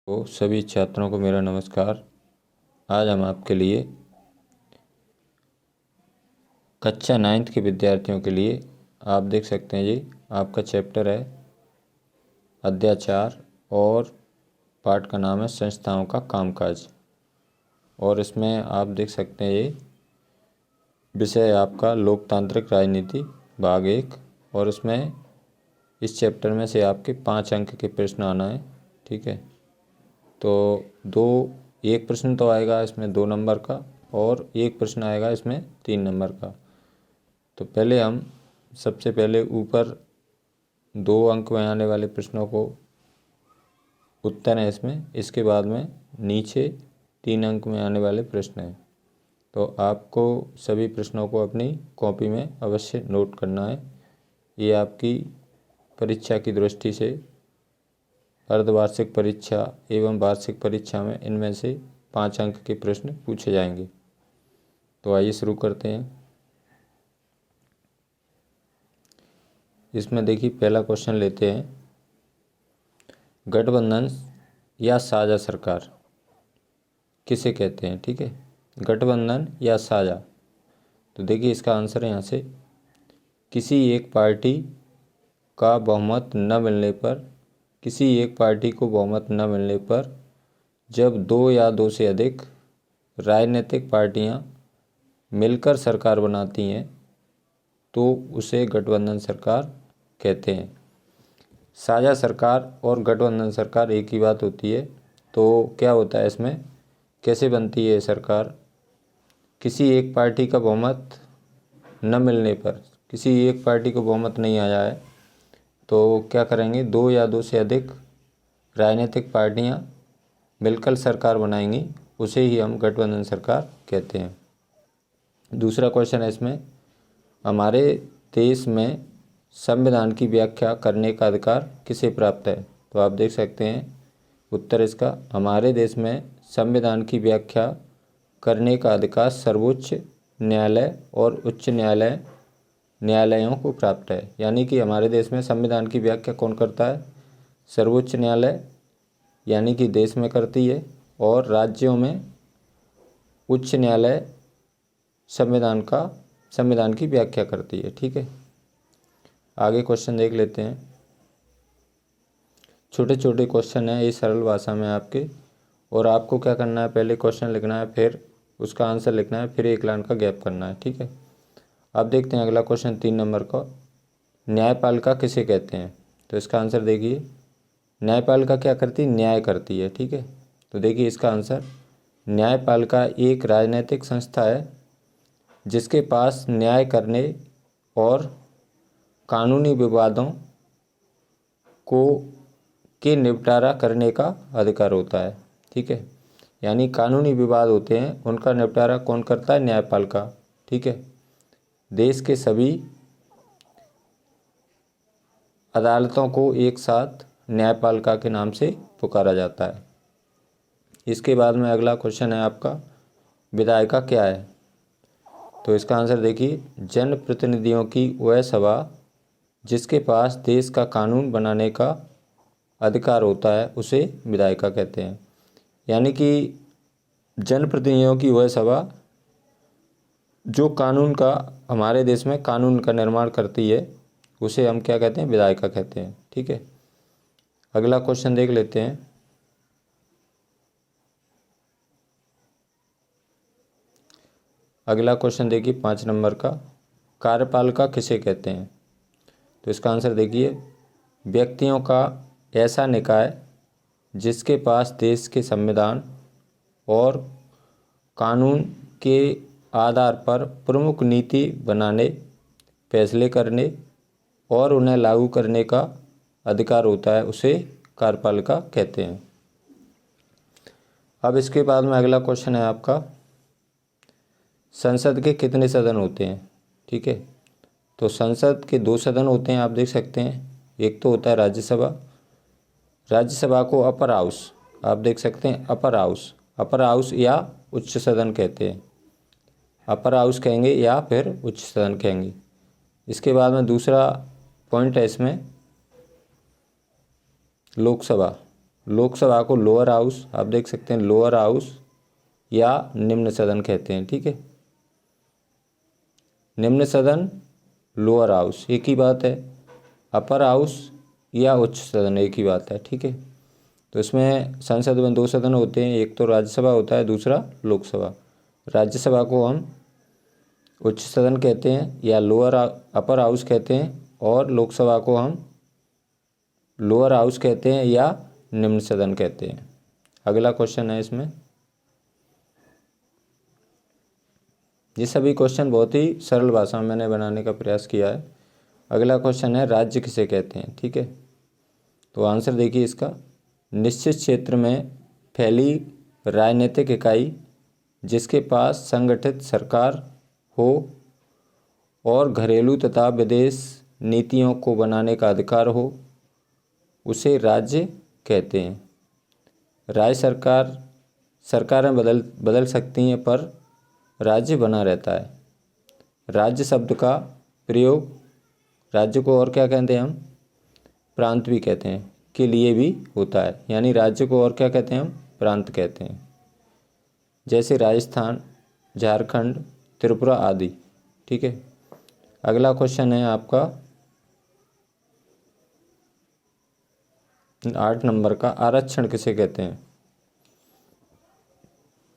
तो सभी छात्रों को मेरा नमस्कार। आज हम आपके लिए कक्षा 9th के विद्यार्थियों के लिए आप देख सकते हैं जी, आपका चैप्टर है अध्याय 4 और पाठ का नाम है संस्थाओं का कामकाज। और इसमें आप देख सकते हैं ये विषय आपका लोकतांत्रिक राजनीति भाग 1। और इसमें इस चैप्टर में से आपके 5 अंक के प्रश्न आना है, ठीक है। तो एक प्रश्न तो आएगा इसमें 2 नंबर का और एक प्रश्न आएगा इसमें 3 नंबर का। तो पहले हम सबसे पहले ऊपर 2 अंक में आने वाले प्रश्नों को उत्तर है इसमें, इसके बाद में नीचे 3 अंक में आने वाले प्रश्न हैं। तो आपको सभी प्रश्नों को अपनी कॉपी में अवश्य नोट करना है। ये आपकी परीक्षा की दृष्टि से अर्धवार्षिक परीक्षा एवं वार्षिक परीक्षा में इनमें से 5 अंक के प्रश्न पूछे जाएंगे। तो आइए शुरू करते हैं। इसमें देखिए पहला क्वेश्चन लेते हैं, गठबंधन या साझा सरकार किसे कहते हैं, ठीक है। गठबंधन या साझा, तो देखिए इसका आंसर है यहाँ से, किसी एक पार्टी का बहुमत न मिलने पर, किसी एक पार्टी को बहुमत न मिलने पर जब 2 या 2 से अधिक राजनीतिक पार्टियां मिलकर सरकार बनाती हैं तो उसे गठबंधन सरकार कहते हैं। साझा सरकार और गठबंधन सरकार एक ही बात होती है। तो क्या होता है इसमें, कैसे बनती है सरकार, किसी एक पार्टी का बहुमत न मिलने पर, किसी एक पार्टी को बहुमत नहीं आया है तो क्या करेंगे, 2 या 2 से अधिक राजनीतिक पार्टियां मिलकर सरकार बनाएंगी, उसे ही हम गठबंधन सरकार कहते हैं। दूसरा क्वेश्चन है इसमें, हमारे देश में संविधान की व्याख्या करने का अधिकार किसे प्राप्त है। तो आप देख सकते हैं उत्तर इसका, हमारे देश में संविधान की व्याख्या करने का अधिकार सर्वोच्च न्यायालय और उच्च न्यायालयों को प्राप्त है। यानी कि हमारे देश में संविधान की व्याख्या कौन करता है, सर्वोच्च न्यायालय यानी कि देश में करती है, और राज्यों में उच्च न्यायालय संविधान की व्याख्या करती है, ठीक है। आगे क्वेश्चन देख लेते हैं। छोटे छोटे क्वेश्चन हैं, ये सरल भाषा में आपके, और आपको क्या करना है, पहले क्वेश्चन लिखना है, फिर उसका आंसर लिखना है, फिर 1 लाइन का गैप करना है, ठीक है। अब देखते हैं अगला क्वेश्चन 3 नंबर का, न्यायपालिका किसे कहते हैं। तो इसका आंसर देखिए, न्यायपालिका क्या करती है, न्याय करती है, ठीक है। तो देखिए इसका आंसर, न्यायपालिका एक राजनीतिक संस्था है जिसके पास न्याय करने और कानूनी विवादों के निपटारा करने का अधिकार होता है, ठीक है। यानी कानूनी विवाद होते हैं उनका निपटारा कौन करता है, न्यायपालिका, ठीक है। देश के सभी अदालतों को एक साथ न्यायपालिका के नाम से पुकारा जाता है। इसके बाद में अगला क्वेश्चन है आपका, विधायिका क्या है। तो इसका आंसर देखिए, जनप्रतिनिधियों की वह सभा जिसके पास देश का कानून बनाने का अधिकार होता है उसे विधायिका कहते हैं। यानी कि जनप्रतिनिधियों की वह सभा जो हमारे देश में कानून का निर्माण करती है उसे हम क्या कहते हैं, विधायिका कहते हैं, ठीक है। अगला क्वेश्चन देख लेते हैं, अगला क्वेश्चन देखिए 5 नंबर का, कार्यपालिका किसे कहते हैं। तो इसका आंसर देखिए, व्यक्तियों का ऐसा निकाय जिसके पास देश के संविधान और कानून के आधार पर प्रमुख नीति बनाने, फैसले करने और उन्हें लागू करने का अधिकार होता है उसे कार्यपालिका कहते हैं। अब इसके बाद में अगला क्वेश्चन है आपका, संसद के कितने सदन होते हैं, ठीक है। तो संसद के 2 सदन होते हैं, आप देख सकते हैं। एक तो होता है राज्यसभा, राज्यसभा को अपर हाउस, आप देख सकते हैं अपर हाउस या उच्च सदन कहते हैं, अपर हाउस कहेंगे या फिर उच्च सदन कहेंगे। इसके बाद में दूसरा पॉइंट है इसमें लोकसभा, लोकसभा को लोअर हाउस, आप देख सकते हैं लोअर हाउस या निम्न सदन कहते हैं, ठीक है। निम्न सदन, लोअर हाउस एक ही बात है, अपर हाउस या उच्च सदन एक ही बात है, ठीक है। तो इसमें संसद में 2 सदन होते हैं, एक तो राज्यसभा होता है, दूसरा लोकसभा। राज्यसभा को हम उच्च सदन कहते हैं या अपर हाउस कहते हैं, और लोकसभा को हम लोअर हाउस कहते हैं या निम्न सदन कहते हैं। अगला क्वेश्चन है इसमें, ये सभी क्वेश्चन बहुत ही सरल भाषा में मैंने बनाने का प्रयास किया है। अगला क्वेश्चन है राज्य किसे कहते हैं, ठीक है। तो आंसर देखिए इसका, निश्चित क्षेत्र में फैली राजनीतिक इकाई जिसके पास संगठित सरकार हो और घरेलू तथा विदेश नीतियों को बनाने का अधिकार हो, उसे राज्य कहते हैं। राज्य सरकारें बदल सकती हैं पर राज्य बना रहता है। राज्य शब्द का प्रयोग राज्य को और क्या कहते हैं हम, प्रांत भी कहते हैं, के लिए भी होता है, यानी राज्य को और क्या कहते हैं हम, प्रांत कहते हैं, जैसे राजस्थान, झारखंड, त्रिपुरा आदि, ठीक है। अगला क्वेश्चन है आपका 8 नंबर का, आरक्षण किसे कहते हैं।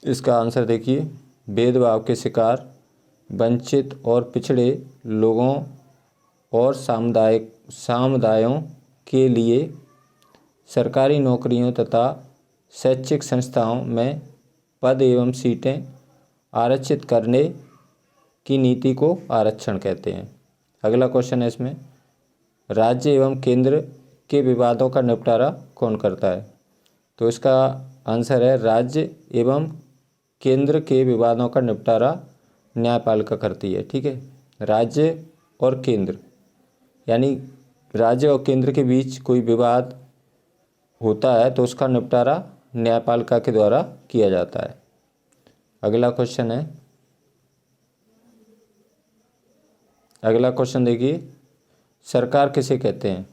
इसका आंसर देखिए, भेदभाव के शिकार वंचित और पिछड़े लोगों और समुदायों के लिए सरकारी नौकरियों तथा शैक्षिक संस्थाओं में पद एवं सीटें आरक्षित करने की नीति को आरक्षण कहते हैं। अगला क्वेश्चन है इसमें, राज्य एवं केंद्र के विवादों का निपटारा कौन करता है। तो इसका आंसर है, राज्य एवं केंद्र के विवादों का निपटारा न्यायपालिका करती है, ठीक है। राज्य और केंद्र, यानी राज्य और केंद्र के बीच कोई विवाद होता है तो उसका निपटारा न्यायपालिका के द्वारा किया जाता है। अगला क्वेश्चन है, अगला क्वेश्चन देखिए, सरकार किसे कहते हैं।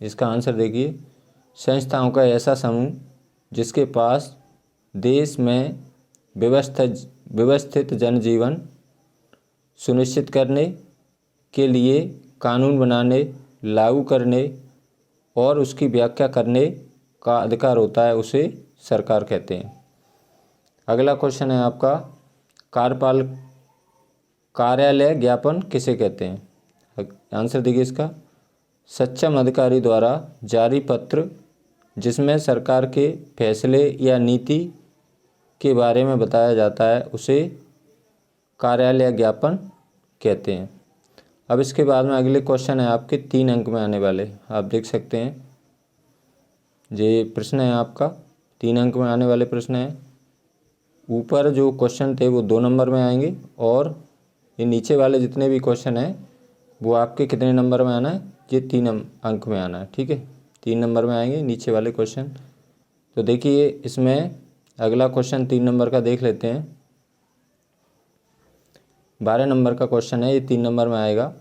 इसका आंसर देखिए, संस्थाओं का ऐसा समूह जिसके पास देश में व्यवस्थित जनजीवन सुनिश्चित करने के लिए कानून बनाने, लागू करने और उसकी व्याख्या करने का अधिकार होता है, उसे सरकार कहते हैं। अगला क्वेश्चन है आपका, कार्यालय ज्ञापन किसे कहते हैं। आंसर देखिए इसका, सक्षम अधिकारी द्वारा जारी पत्र जिसमें सरकार के फैसले या नीति के बारे में बताया जाता है, उसे कार्यालय ज्ञापन कहते हैं। अब इसके बाद में अगले क्वेश्चन है आपके 3 अंक में आने वाले, आप देख सकते हैं ये प्रश्न है आपका 3 अंक में आने वाले प्रश्न है। ऊपर जो क्वेश्चन थे वो 2 नंबर में आएंगे और ये नीचे वाले जितने भी क्वेश्चन हैं वो आपके कितने नंबर में आना है, ये 3 अंक में आना है, ठीक है। 3 नंबर में आएंगे नीचे वाले क्वेश्चन। तो देखिए इसमें अगला क्वेश्चन 3 नंबर का देख लेते हैं। 12 नंबर का क्वेश्चन है, ये 3 नंबर में आएगा।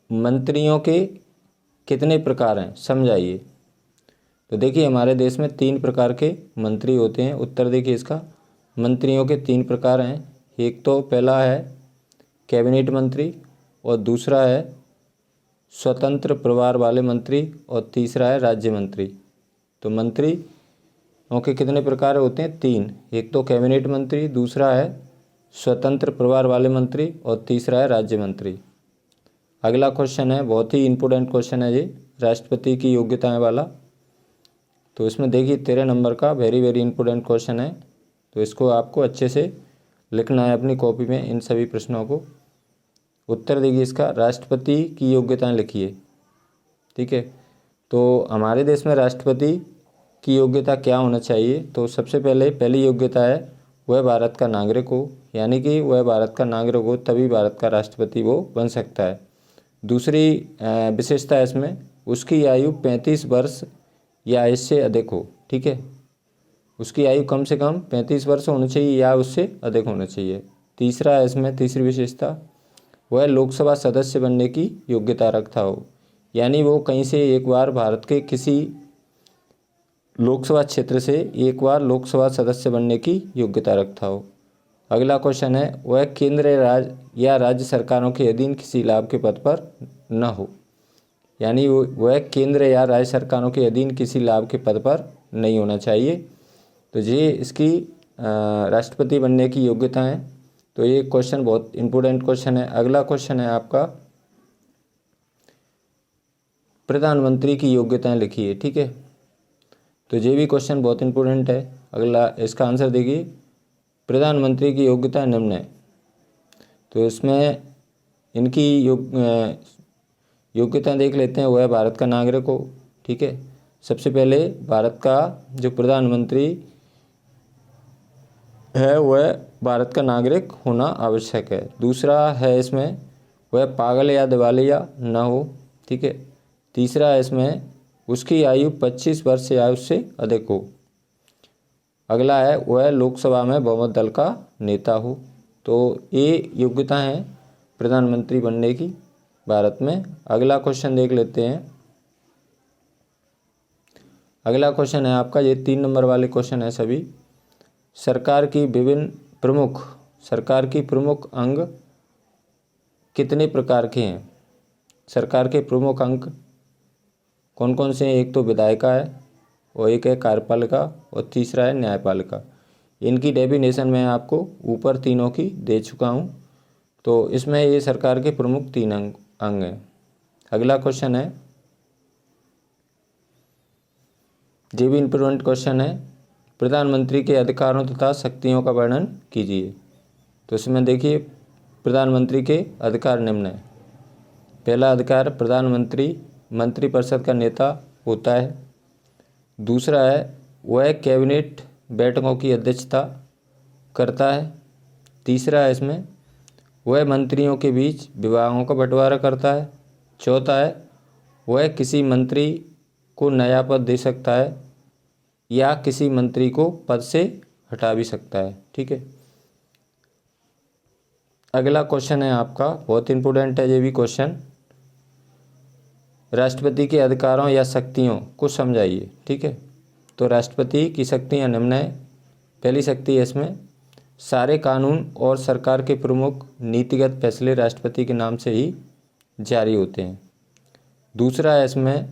मंत्रियों के कितने प्रकार हैं, समझाइए। तो देखिए हमारे देश में 3 प्रकार के मंत्री होते हैं। उत्तर देखिए इसका, मंत्रियों के 3 प्रकार हैं। एक तो पहला है कैबिनेट मंत्री, और दूसरा है स्वतंत्र प्रभार वाले मंत्री, और तीसरा है राज्य मंत्री। तो मंत्रियों के कितने प्रकार होते हैं, 3। एक तो कैबिनेट मंत्री, दूसरा है स्वतंत्र प्रभार वाले मंत्री, और तीसरा है राज्य मंत्री। अगला क्वेश्चन है, बहुत ही इंपॉर्टेंट क्वेश्चन है ये, राष्ट्रपति की योग्यताएं वाला। तो इसमें देखिए 13 नंबर का वेरी इंपॉर्टेंट क्वेश्चन है। तो इसको आपको अच्छे से लिखना है अपनी कॉपी में, इन सभी प्रश्नों को। उत्तर देखिए इसका, राष्ट्रपति की योग्यताएं लिखिए, ठीक है। तो हमारे देश में राष्ट्रपति की योग्यता क्या होना चाहिए। तो सबसे पहली योग्यता है वह भारत का नागरिक हो, यानी कि वह भारत का नागरिक हो तभी भारत का राष्ट्रपति वो बन सकता है। दूसरी विशेषता इसमें, उसकी आयु 35 वर्ष या इससे अधिक हो, ठीक है। उसकी आयु कम से कम 35 वर्ष होनी चाहिए या उससे अधिक होना चाहिए। तीसरा इसमें तीसरी विशेषता, वह लोकसभा सदस्य बनने की योग्यता रखता हो, यानी वो कहीं से एक बार भारत के किसी लोकसभा क्षेत्र से एक बार लोकसभा सदस्य बनने की योग्यता रखता हो। अगला क्वेश्चन है, वह केंद्र या राज्य सरकारों के अधीन किसी लाभ के पद पर न हो। यानी वह केंद्र या राज्य सरकारों के अधीन किसी लाभ के पद पर नहीं होना चाहिए। तो ये इसकी राष्ट्रपति बनने की योग्यता है। तो ये क्वेश्चन बहुत इंपॉर्टेंट क्वेश्चन है। अगला क्वेश्चन है आपका, प्रधानमंत्री की योग्यताएं लिखिए। ठीक है, तो ये भी क्वेश्चन बहुत इंपॉर्टेंट है। अगला इसका आंसर देखिए, प्रधानमंत्री की योग्यता निम्न है। तो इसमें इनकी योग्यता देख लेते हैं। वह भारत का नागरिक हो। ठीक है, सबसे पहले भारत का जो प्रधानमंत्री है वह भारत का नागरिक होना आवश्यक है। दूसरा है इसमें, वह पागल या दिवालिया न हो। ठीक है, तीसरा है इसमें, उसकी आयु 25 वर्ष या उससे अधिक हो। अगला है, वह लोकसभा में बहुमत दल का नेता हो। तो ये योग्यता है प्रधानमंत्री बनने की भारत में। अगला क्वेश्चन देख लेते हैं। अगला क्वेश्चन है आपका, ये 3 नंबर वाले क्वेश्चन है सभी। सरकार की प्रमुख अंग कितने प्रकार के हैं? सरकार के प्रमुख अंग कौन कौन से हैं? एक तो विधायिका है, और एक है कार्यपालिका, और तीसरा है न्यायपालिका। इनकी डेफिनेशन मैं आपको ऊपर तीनों की दे चुका हूँ। तो इसमें ये सरकार के प्रमुख 3 अंग हैं। अगला क्वेश्चन है, ये भी इम्पोर्टेंट क्वेश्चन है, प्रधानमंत्री के अधिकारों तथा शक्तियों का वर्णन कीजिए। तो इसमें देखिए, प्रधानमंत्री के अधिकार निम्न है। पहला अधिकार, प्रधानमंत्री मंत्रिपरिषद का नेता होता है। दूसरा है, वह कैबिनेट बैठकों की अध्यक्षता करता है। तीसरा है इसमें, वह मंत्रियों के बीच विभागों का बंटवारा करता है। चौथा है, वह किसी मंत्री को नया पद दे सकता है या किसी मंत्री को पद से हटा भी सकता है। ठीक है, अगला क्वेश्चन है आपका, बहुत इंपॉर्टेंट है ये भी क्वेश्चन, राष्ट्रपति के अधिकारों या शक्तियों को समझाइए। ठीक है, तो राष्ट्रपति की शक्तियाँ निम्न है। पहली शक्ति है इसमें, सारे कानून और सरकार के प्रमुख नीतिगत फैसले राष्ट्रपति के नाम से ही जारी होते हैं। दूसरा है इसमें,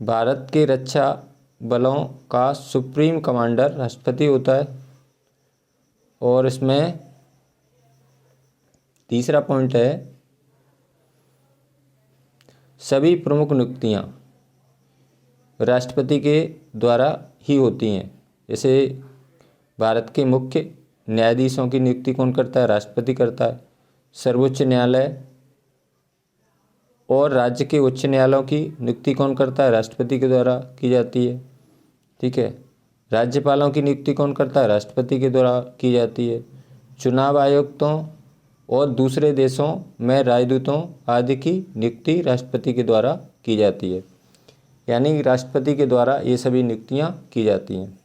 भारत के रक्षा बलों का सुप्रीम कमांडर राष्ट्रपति होता है। और इसमें तीसरा पॉइंट है, सभी प्रमुख नियुक्तियां राष्ट्रपति के द्वारा ही होती हैं। जैसे भारत के मुख्य न्यायाधीशों की नियुक्ति कौन करता है? राष्ट्रपति करता है। सर्वोच्च न्यायालय और राज्य के उच्च न्यायालयों की नियुक्ति कौन करता है? राष्ट्रपति के द्वारा की जाती है। ठीक है, राज्यपालों की नियुक्ति कौन करता है? राष्ट्रपति के द्वारा की जाती है। चुनाव आयुक्तों और दूसरे देशों में राजदूतों आदि की नियुक्ति राष्ट्रपति के द्वारा की जाती है। यानी राष्ट्रपति के द्वारा ये सभी नियुक्तियां की जाती हैं।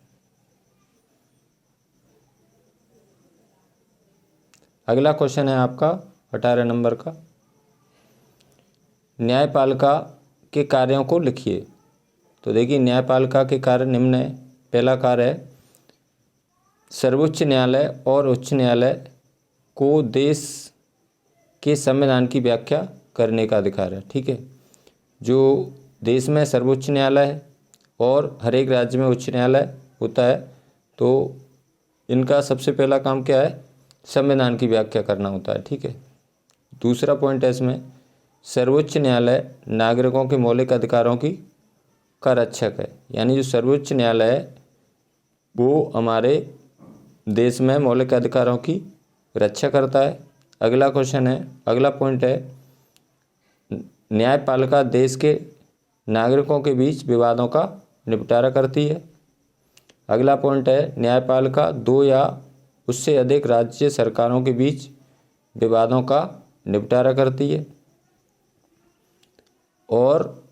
अगला क्वेश्चन है आपका 18 नंबर का, न्यायपालिका के कार्यों को लिखिए। तो देखिए, न्यायपालिका के कार्य निम्न है। पहला कार्य है, सर्वोच्च न्यायालय और उच्च न्यायालय को देश के संविधान की व्याख्या करने का अधिकार है। ठीक है, जो देश में सर्वोच्च न्यायालय है और हर एक राज्य में उच्च न्यायालय होता है, तो इनका सबसे पहला काम क्या है? संविधान की व्याख्या करना होता है। ठीक है, दूसरा पॉइंट है इसमें, सर्वोच्च न्यायालय नागरिकों के मौलिक अधिकारों का रक्षक है। यानी जो सर्वोच्च न्यायालय है वो हमारे देश में मौलिक अधिकारों की रक्षा करता है। अगला क्वेश्चन है, अगला पॉइंट है, न्यायपालिका देश के नागरिकों के बीच विवादों का निपटारा करती है। अगला पॉइंट है, न्यायपालिका 2 या उससे अधिक राज्य सरकारों के बीच विवादों का निपटारा करती है। और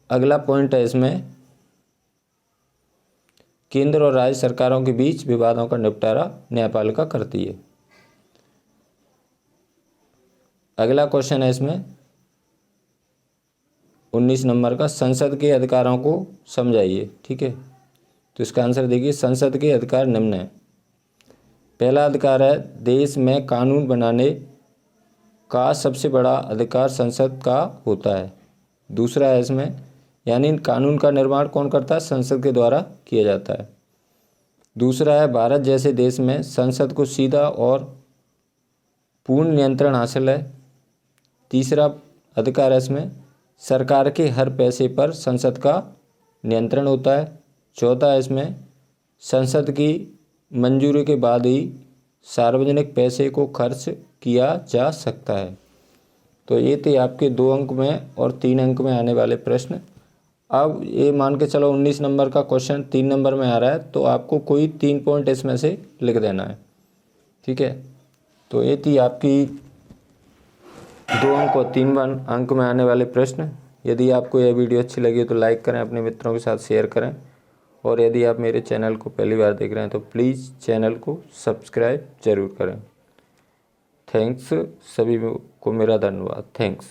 अगला पॉइंट है इसमें, केंद्र और राज्य सरकारों के बीच विवादों का निपटारा न्यायपालिका करती है। अगला क्वेश्चन है इसमें, 19 नंबर का संसद के अधिकारों को समझाइए। ठीक है, तो इसका आंसर देखिए, संसद के अधिकार निम्न है। पहला अधिकार है देश में कानून बनाने का सबसे बड़ा अधिकार संसद का होता है। दूसरा है इसमें, यानी कानून का निर्माण कौन करता है, संसद के द्वारा किया जाता है। दूसरा है भारत जैसे देश में संसद को सीधा और पूर्ण नियंत्रण हासिल है। तीसरा अधिकार है इसमें, सरकार के हर पैसे पर संसद का नियंत्रण होता है। चौथा है इसमें, संसद की मंजूरी के बाद ही सार्वजनिक पैसे को खर्च किया जा सकता है। तो ये थे आपके 2 अंक में और 3 अंक में आने वाले प्रश्न। अब ये मान के चलो 19 नंबर का क्वेश्चन 3 नंबर में आ रहा है, तो आपको कोई 3 पॉइंट इसमें से लिख देना है। ठीक है, तो ये थी आपकी 2 अंक और 3 अंक में आने वाले प्रश्न। यदि आपको यह वीडियो अच्छी लगी तो लाइक करें, अपने मित्रों के साथ शेयर करें, और यदि आप मेरे चैनल को पहली बार देख रहे हैं तो प्लीज़ चैनल को सब्सक्राइब जरूर करें। थैंक्स, सभी को मेरा धन्यवाद। थैंक्स।